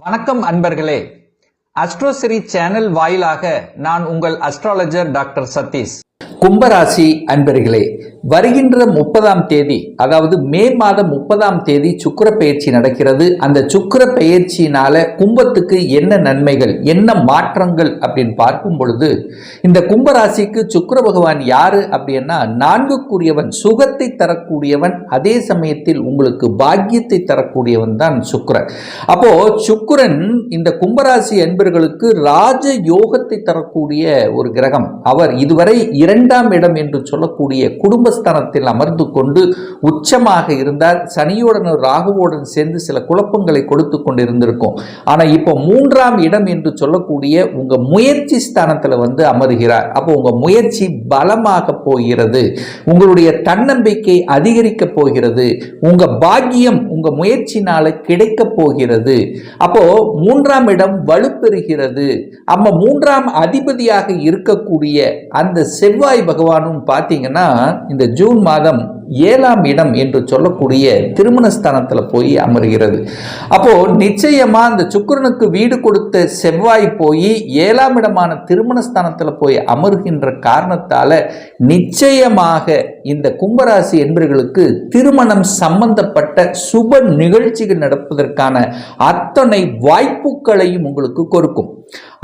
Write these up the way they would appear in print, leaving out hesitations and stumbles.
வணக்கம் அன்பர்களே. அஸ்ட்ரோசிரி சேனல் வாயிலாக நான் உங்கள் அஸ்ட்ராலஜர் டாக்டர் சதீஷ். கும்பராசி அன்பர்களே, வருகின்ற 30ஆம் தேதி, அதாவது மே மாதம் 30ஆம் தேதி சுக்கிர பெயர்ச்சி நடக்கிறது. அந்த சுக்கிர பெயர்ச்சியினால கும்பத்துக்கு என்ன நன்மைகள், என்ன மாற்றங்கள் அப்படின்னு பார்க்கும் பொழுது, இந்த கும்பராசிக்கு சுக்கிர பகவான் யாரு அப்படின்னா, நான்குக்குரியவன், சுகத்தை தரக்கூடியவன், அதே சமயத்தில் உங்களுக்கு பாக்கியத்தை தரக்கூடியவன் தான் சுக்கிரன். அப்போ சுக்கிரன் இந்த கும்பராசி அன்பர்களுக்கு ராஜ யோகத்தை தரக்கூடிய ஒரு கிரகம். அவர் இதுவரை 2ஆம் இடம் என்று சொல்லக்கூடிய குடும்பஸ்தானத்தில் அமர்ந்து கொண்டு உச்சமாக இருந்தார். சனியோடன் ராகுவோடன் சேர்ந்து சில குழப்பங்களை கொடுத்து கொண்டிருந்திருக்கும். ஆனா இப்போ 3ஆம் இடம் என்று சொல்லக்கூடிய உங்க முயற்சி ஸ்தானத்துல அமருகிறார். அப்போ உங்க முயற்சி பலமாக போகிறது, உங்களுடைய தன்னம்பிக்கை அதிகரிக்க போகிறது, உங்க பாக்கியம் உங்க முயற்சினால கிடைக்க போகிறது. அப்போ 3ஆம் இடம் வலுப்பெறுகிறது. அப்ப 3ஆம் அதிபதியாக இருக்கக்கூடிய அந்த செவ்வாய் பகவானும் பார்த்தீங்கன்னா இந்த ஜூன் மாதம் 7ஆம் இடம் என்று சொல்லக்கூடிய திருமணஸ்தானத்துல போய் அமர்கிறது. அப்போ நிச்சயமா இந்த சுக்கிரனுக்கு வீடு கொடுத்த செவ்வாய் போய் 7ஆம் இடமான திருமணஸ்தானத்துல போய் அமர்கின்ற காரணத்தால நிச்சயமாக இந்த கும்பராசி என்பவர்களுக்கு திருமணம் சம்பந்தப்பட்ட சுப நிகழ்ச்சிகள் நடப்பதற்கான அத்தனை வாய்ப்புகளையும் உங்களுக்கு கொடுக்கும்.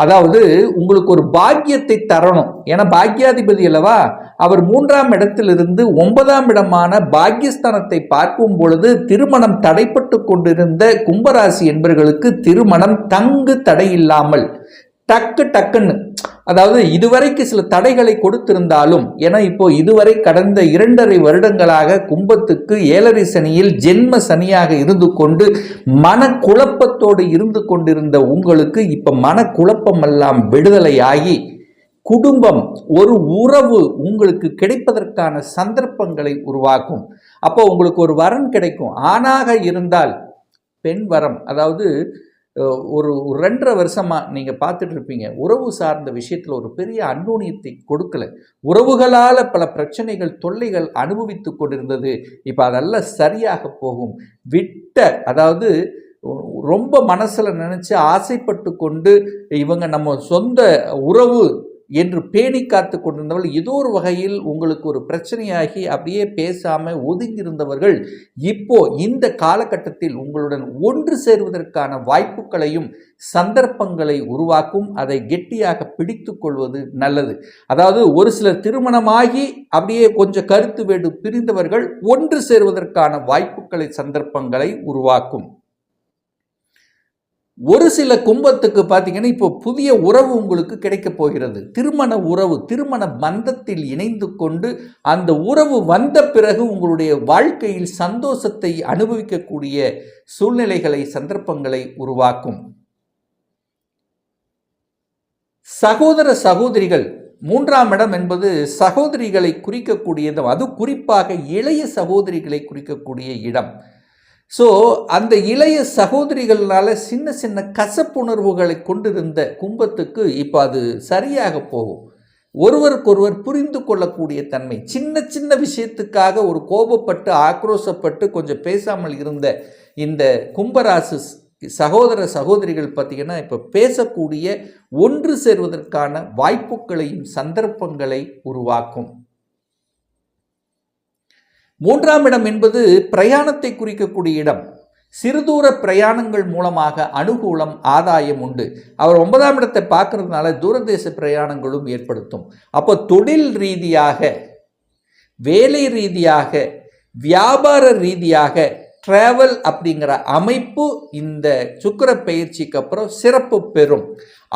அதாவது உங்களுக்கு ஒரு பாக்கியத்தை தரணும். ஏன்னா பாக்கியாதிபதி அல்லவா, அவர் 3ஆம் இடத்திலிருந்து 9ஆம் இடமான பாக்கியஸ்தானத்தை பார்க்கும் பொழுது திருமணம் தடைப்பட்டு கொண்டிருந்த கும்பராசி என்பவர்களுக்கு திருமணம் தங்கு தடையில்லாமல் டக்குன்னு, அதாவது இதுவரைக்கு சில தடைகளை கொடுத்திருந்தாலும், ஏன்னா இப்போ இதுவரை கடந்த 2.5 வருடங்களாக கும்பத்துக்கு 7.5 சனியில் ஜென்ம சனியாக இருந்து கொண்டு மனக்குழப்பத்தோடு இருந்து கொண்டிருந்த உங்களுக்கு இப்ப மனக்குழப்பம் எல்லாம் விடுதலையாகி குடும்பம், ஒரு உறவு உங்களுக்கு கிடைப்பதற்கான சந்தர்ப்பங்களை உருவாக்கும். அப்போ உங்களுக்கு ஒரு வரன் கிடைக்கும். ஆணாக இருந்தால் பெண் வரம், அதாவது ஒரு 2.5 வருஷமா நீங்க பார்த்துட்டு இருப்பீங்க, உறவு சார்ந்த விஷயத்துல ஒரு பெரிய அந்யோன்யத்தை கொடுக்கல, உறவுகளால பல பிரச்சனைகள் தொல்லைகள் அனுபவித்து கொண்டிருந்தது. இப்ப அதெல்லாம் சரியாக போகும். அதாவது ரொம்ப மனசுல நினைச்சு ஆசைப்பட்டு கொண்டு இவங்க நம்ம சொந்த உறவு என்று பேணி காத்து கொண்டிருந்தவர்கள் ஏதோ ஒரு வகையில் உங்களுக்கு ஒரு பிரச்சனையாகி அப்படியே பேசாம ஒதுங்கியிருந்தவர்கள் இப்போ இந்த காலகட்டத்தில் உங்களுடன் ஒன்று சேருவதற்கான வாய்ப்புகளையும் சந்தர்ப்பங்களை உருவாக்கும். அதை கெட்டியாக பிடித்து கொள்வது நல்லது. அதாவது ஒரு சிலர் திருமணமாகி அப்படியே கொஞ்சம் கருத்து வேடு பிரிந்தவர்கள் ஒன்று சேருவதற்கான வாய்ப்புகளை சந்தர்ப்பங்களை உருவாக்கும். ஒரு சில கும்பத்துக்கு பார்த்தீங்கன்னா இப்போ புதிய உறவு உங்களுக்கு கிடைக்க போகிறது. திருமண உறவு, திருமண பந்தத்தில் இணைந்து கொண்டு அந்த உறவு வந்த பிறகு உங்களுடைய வாழ்க்கையில் சந்தோஷத்தை அனுபவிக்கக்கூடிய சூழ்நிலைகளை சந்தர்ப்பங்களை உருவாக்கும். சகோதர சகோதரிகள், 3ஆம் இடம் என்பது சகோதரிகளை குறிக்கக்கூடியது, அது குறிப்பாக இளைய சகோதரிகளை குறிக்கக்கூடிய இடம். ஸோ அந்த இளைய சகோதரிகளால் சின்ன சின்ன கசப்புணர்வுகளை கொண்டிருந்த கும்பத்துக்கு இப்போ அது சரியாக போகும். ஒருவருக்கொருவர் புரிந்து கொள்ளக்கூடிய தன்மை, சின்ன சின்ன விஷயத்துக்காக ஒரு கோபப்பட்டு ஆக்ரோஷப்பட்டு கொஞ்சம் பேசாமல் இருந்த இந்த கும்பராசி சகோதர சகோதரிகள் பார்த்தீங்கன்னா இப்போ பேசக்கூடிய, ஒன்று சேர்வதற்கான வாய்ப்புகளையும் சந்தர்ப்பங்களை உருவாக்கும். 3ஆம் இடம் என்பது பிரயாணத்தை குறிக்கக்கூடிய இடம். சிறுதூர பிரயாணங்கள் மூலமாக அனுகூலம், ஆதாயம் உண்டு. அவர் 9ஆம் இடத்தை பார்க்கறதுனால தூரதேச பிரயாணங்களும் ஏற்படுத்தும். அப்போ தொழில் ரீதியாக, வேலை ரீதியாக, வியாபார ரீதியாக டிராவல் அப்படிங்கிற அமைப்பு இந்த சுக்கிர பயிற்சிக்கு அப்புறம் சிறப்பு பெறும்.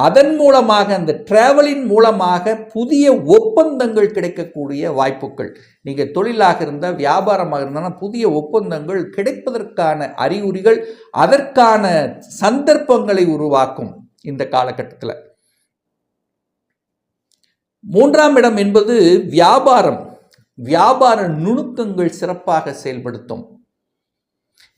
அதன் மூலமாக, அந்த டிராவலின் மூலமாக புதிய ஒப்பந்தங்கள் கிடைக்கக்கூடிய வாய்ப்புகள், நீங்கள் தொழிலாக இருந்தால், வியாபாரமாக இருந்தால் புதிய ஒப்பந்தங்கள் கிடைப்பதற்கான அறிகுறிகள், அதற்கான சந்தர்ப்பங்களை உருவாக்கும் இந்த காலகட்டத்தில். 3ஆம் இடம் என்பது வியாபாரம், வியாபார நுணுக்கங்கள் சிறப்பாக செயல்படுத்தும்.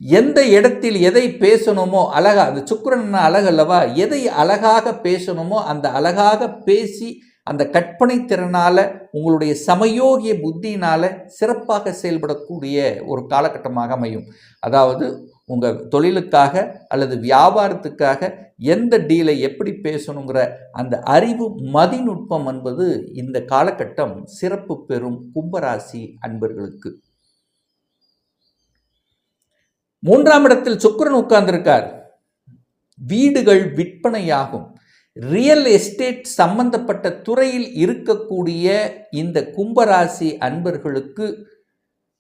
எந்த இடத்தில் எதை பேசணுமோ அழகா, அது சுக்கிரன் அழகு அல்லவா, எதை அழகாக பேசணுமோ அந்த அழகாக பேசி அந்த கற்பனை திறனால உங்களுடைய சமயோகிய புத்தியினால சிறப்பாக செயல்படக்கூடிய ஒரு காலகட்டமாக அமையும். அதாவது உங்கள் தொழிலுக்காக அல்லது வியாபாரத்துக்காக எந்த டீலை எப்படி பேசணுங்கிற அந்த அறிவு மதிநுட்பம் என்பது இந்த காலகட்டம் சிறப்பு பெறும் கும்பராசி அன்பர்களுக்கு. 3ஆம் இடத்தில் சுக்கிரன் உட்கார்ந்திருக்கார். வீடுகள் விற்பனையாகும். ரியல் எஸ்டேட் சம்பந்தப்பட்ட துறையில் இருக்கக்கூடிய இந்த கும்பராசி அன்பர்களுக்கு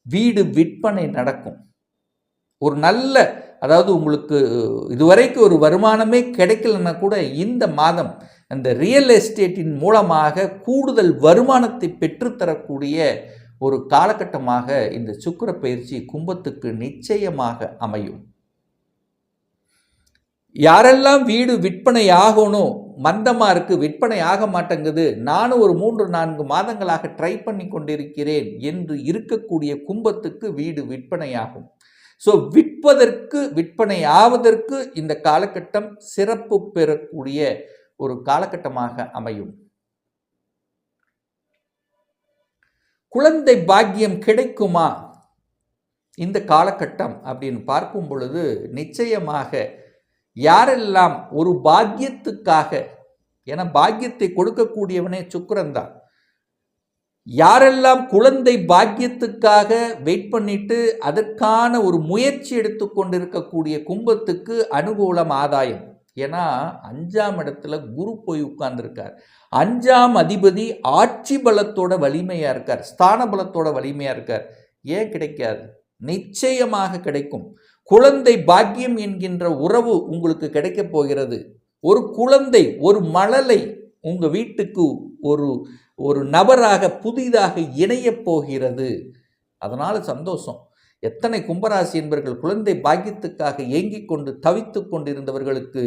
வீடு விற்பனை நடக்கும். ஒரு நல்ல, அதாவது உங்களுக்கு இதுவரைக்கும் ஒரு வருமானமே கிடைக்கலன்னா கூட இந்த மாதம் அந்த ரியல் எஸ்டேட்டின் மூலமாக கூடுதல் வருமானத்தை பெற்றுத்தரக்கூடிய ஒரு காலகட்டமாக இந்த சுக்கிர பயிற்சி கும்பத்துக்கு நிச்சயமாக அமையும். யாரெல்லாம் வீடு விற்பனை ஆகணும், மந்தமாக இருக்குது, விற்பனை ஆக மாட்டேங்குது, நானும் ஒரு 3-4 மாதங்களாக ட்ரை பண்ணி கொண்டிருக்கிறேன் என்று இருக்கக்கூடிய கும்பத்துக்கு வீடு விற்பனையாகும். ஸோ விற்பனை ஆவதற்கு இந்த காலகட்டம் சிறப்பு பெறக்கூடிய ஒரு காலகட்டமாக அமையும். குழந்தை பாக்கியம் கிடைக்குமா இந்த காலகட்டம் அப்படின்னு பார்க்கும் பொழுது நிச்சயமாக யாரெல்லாம் ஒரு பாக்கியத்துக்காக, ஏன்னா பாக்கியத்தை கொடுக்கக்கூடியவனே சுக்கிரன் தான், யாரெல்லாம் குழந்தை பாக்கியத்துக்காக வெயிட் பண்ணிட்டு அதற்கான ஒரு முயற்சி எடுத்துக்கொண்டிருக்கக்கூடிய கும்பத்துக்கு அனுகூலம் ஆதாயம். ஏன்னா 5ஆம் இடத்துல குரு போய் உட்கார்ந்துருக்கார். 5ஆம் அதிபதி ஆட்சி பலத்தோட வலிமையா இருக்கார், ஸ்தான பலத்தோட வலிமையா இருக்கார். ஏன் கிடைக்காது? நிச்சயமாக கிடைக்கும். குழந்தை பாக்கியம் என்கின்ற உறவு உங்களுக்கு கிடைக்க போகிறது. ஒரு குழந்தை, ஒரு மழலை உங்க வீட்டுக்கு ஒரு நபராக புதிதாக இணைய போகிறது. அதனால சந்தோஷம். எத்தனை கும்பராசி என்பவர்கள் குழந்தை பாக்கியத்துக்காக ஏங்கிக் கொண்டு தவித்து கொண்டிருந்தவர்களுக்கு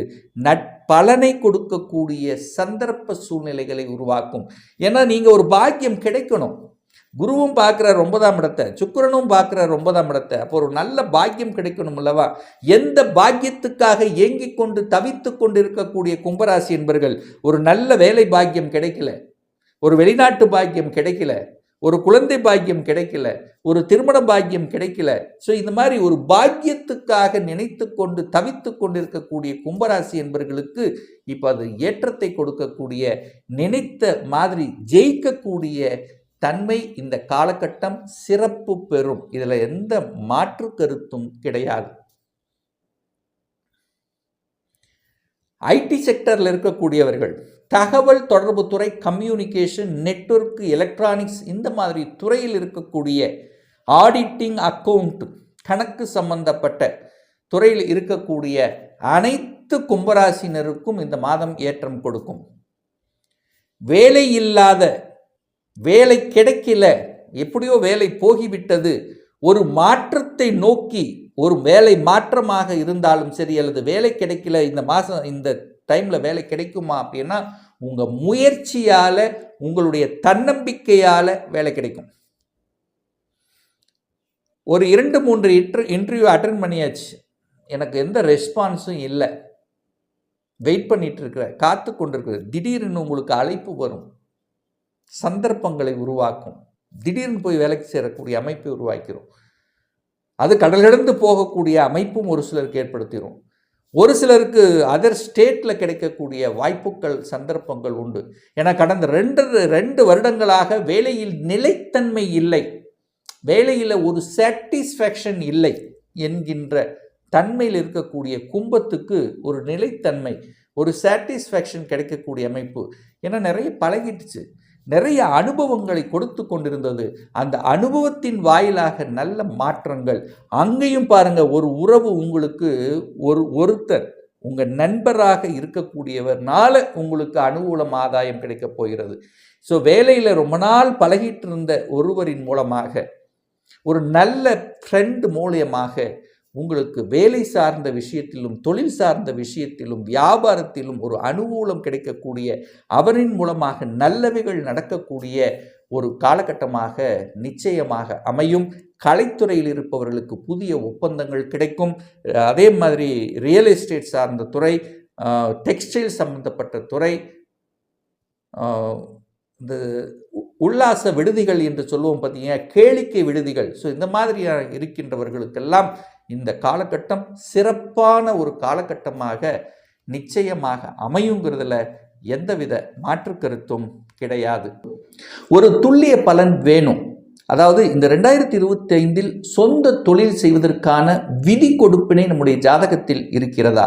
நற்பலனை கொடுக்கக்கூடிய சந்தர்ப்ப சூழ்நிலைகளை உருவாக்கும். ஏன்னா நீங்க ஒரு பாக்கியம் கிடைக்கணும். குருவும் பார்க்கிறார் 9ஆம் இடத்தை, சுக்கிரனும் பார்க்கிறார் 9ஆம் இடத்தை. அப்போ ஒரு நல்ல பாக்கியம் கிடைக்கணும் அல்லவா? எந்த பாக்கியத்துக்காக ஏங்கிக் கொண்டு தவித்து கொண்டு இருக்கக்கூடிய கும்பராசி என்பவர்கள் ஒரு நல்ல வேலை பாக்கியம் கிடைக்கல, ஒரு வெளிநாட்டு பாக்கியம் கிடைக்கல, ஒரு குழந்தை பாக்கியம் கிடைக்கல, ஒரு திருமண பாக்கியம் கிடைக்கல. ஸோ இந்த மாதிரி ஒரு பாக்கியத்துக்காக நினைத்து கொண்டு தவித்து கொண்டிருக்கக்கூடிய கும்பராசி என்பவர்களுக்கு இப்போ அது ஏற்றத்தை கொடுக்கக்கூடிய, நினைத்த மாதிரி ஜெயிக்கக்கூடிய தன்மை இந்த காலகட்டம் சிறப்பு பெறும். இதில் எந்த மாற்று கருத்தும் கிடையாது. ஐடி செக்டரில் இருக்கக்கூடியவர்கள், தகவல் தொடர்பு துறை, கம்யூனிகேஷன், நெட்வொர்க், எலக்ட்ரானிக்ஸ், இந்த மாதிரி துறையில் இருக்கக்கூடிய ஆடிட்டிங், அக்கவுண்ட், கணக்கு சம்பந்தப்பட்ட துறையில் இருக்கக்கூடிய அனைத்து கும்பராசினருக்கும் இந்த மாதம் ஏற்றம் கொடுக்கும். வேலை இல்லாத, வேலை கிடைக்கல, எப்படியோ வேலை போகிவிட்டது, ஒரு மாற்றத்தை நோக்கி, ஒரு வேலை மாற்றமாக இருந்தாலும் சரி, அல்லது வேலை கிடைக்கல, இந்த மாதம் இந்த டைமில் வேலை கிடைக்குமா அப்படின்னா உங்கள் முயற்சியால், உங்களுடைய தன்னம்பிக்கையால் வேலை கிடைக்கும். ஒரு 2-3 இன்டர்வியூ அட்டென்ட் பண்ணியாச்சு, எனக்கு எந்த ரெஸ்பான்ஸும் இல்லை, வெயிட் பண்ணிட்டு இருக்கிற, காத்து கொண்டிருக்கிற, திடீர்னு உங்களுக்கு அழைப்பு வரும், சந்தர்ப்பங்களை உருவாக்கும். திடீர்னு போய் வேலைக்கு சேரக்கூடிய அமைப்பை உருவாக்கிறோம். அது கடல் கடந்து போகக்கூடிய அமைப்பும் ஒரு சிலருக்கு ஏற்படுத்திடும். ஒரு சிலருக்கு அதர் ஸ்டேட்டில் கிடைக்கக்கூடிய வாய்ப்புகள், சந்தர்ப்பங்கள் உண்டு. ஏன்னா கடந்த 2 வருடங்களாக வேலையில் நிலைத்தன்மை இல்லை, வேலையில் ஒரு சாட்டிஸ்ஃபேக்ஷன் இல்லை என்கின்ற தன்மையில் இருக்கக்கூடிய கும்பத்துக்கு ஒரு நிலைத்தன்மை, ஒரு சாட்டிஸ்ஃபேக்ஷன் கிடைக்கக்கூடிய அமைப்பு. ஏன்னா நிறைய பழகிடுச்சு, நிறைய அனுபவங்களை கொடுத்து கொண்டிருந்தது. அந்த அனுபவத்தின் வாயிலாக நல்ல மாற்றங்கள். அங்கேயும் பாருங்க, ஒரு உறவு உங்களுக்கு ஒருத்தர் உங்கள் நண்பராக இருக்கக்கூடியவர்னால உங்களுக்கு அனுகூலம், ஆதாயம் கிடைக்கப் போகிறது. ஸோ வேலையில் ரொம்ப நாள் பழகிட்டு இருந்த ஒருவரின் மூலமாக, ஒரு நல்ல ஃப்ரெண்ட் மூலியமாக உங்களுக்கு வேலை சார்ந்த விஷயத்திலும், தொழில் சார்ந்த விஷயத்திலும், வியாபாரத்திலும் ஒரு அனுகூலம் கிடைக்கக்கூடிய, அவரின் மூலமாக நல்லவைகள் நடக்கக்கூடிய ஒரு காலகட்டமாக நிச்சயமாக அமையும். கலைத்துறையில் இருப்பவர்களுக்கு புதிய ஒப்பந்தங்கள் கிடைக்கும். அதே மாதிரி ரியல் எஸ்டேட் சார்ந்த துறை, டெக்ஸ்டைல் சம்பந்தப்பட்ட துறை, இந்த உல்லாச விடுதிகள் என்று சொல்லுவோம் பார்த்தீங்கன்னா, கேளிக்கை விடுதிகள். ஸோ இந்த மாதிரியாக இருக்கின்றவர்களுக்கெல்லாம் இந்த காலகட்டம் சிறப்பான ஒரு காலகட்டமாக நிச்சயமாக அமையுங்கிறதுல எந்தவித மாற்று கருத்தும் கிடையாது. ஒரு துல்லிய பலன் வேணும். அதாவது இந்த 2025 சொந்த தொழில் செய்வதற்கான விதி கொடுப்பினை நம்முடைய ஜாதகத்தில் இருக்கிறதா?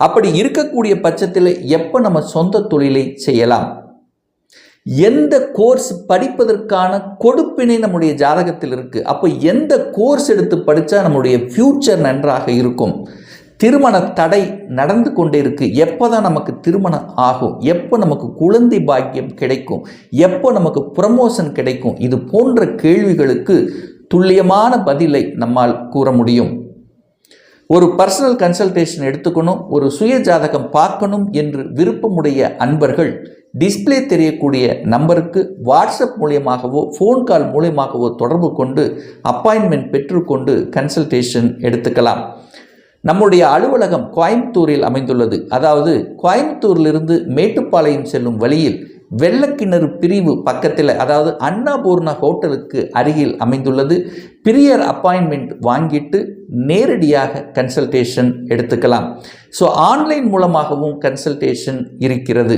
அப்படி இருக்கக்கூடிய பட்சத்தில் எப்போ நம்ம சொந்த தொழிலை செய்யலாம்? எந்த கோர்ஸ் படிப்பதற்கான கொடுப்பினை நம்முடைய ஜாதகத்தில் இருக்கு. அப்போ எந்த கோர்ஸ் எடுத்து படித்தா நம்முடைய ஃபியூச்சர் நன்றாக இருக்கும்? திருமண தடை நடந்து கொண்டே இருக்கு, எப்போ தான் நமக்கு திருமணம் ஆகும்? எப்போ நமக்கு குழந்தை பாக்கியம் கிடைக்கும்? எப்போ நமக்கு ப்ரமோஷன் கிடைக்கும்? இது போன்ற கேள்விகளுக்கு துல்லியமான பதிலை நம்மால் கூற முடியும். ஒரு பர்சனல் கன்சல்டேஷன் எடுத்துக்கணும், ஒரு சுய ஜாதகம் பார்க்கணும் என்று விருப்பமுடைய அன்பர்கள் டிஸ்பிளே தெரியக்கூடிய நம்பருக்கு வாட்ஸ்அப் மூலியமாகவோ ஃபோன் கால் மூலியமாகவோ தொடர்பு கொண்டு அப்பாயின்மெண்ட் பெற்றுக்கொண்டு கன்சல்டேஷன் எடுத்துக்கலாம். நம்முடைய அலுவலகம் கோயம்புத்தூரில் அமைந்துள்ளது. அதாவது கோயம்புத்தூரிலிருந்து மேட்டுப்பாளையம் செல்லும் வழியில் வெள்ளக்கிணறு பிரிவு பக்கத்தில், அதாவது அன்னபூர்ணா ஹோட்டலுக்கு அருகில் அமைந்துள்ளது. பிரியர் அப்பாயின்மெண்ட் வாங்கிட்டு நேரடியாக கன்சல்டேஷன் எடுத்துக்கலாம். ஸோ ஆன்லைன் மூலமாகவும் கன்சல்டேஷன் இருக்கிறது.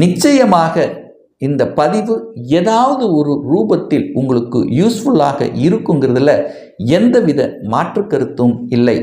நிச்சயமாக இந்த பதிவு ஏதாவது ஒரு ரூபத்தில் உங்களுக்கு யூஸ்ஃபுல்லாக இருக்குங்கிறதுல எந்தவித மாற்று கருத்தும் இல்லை.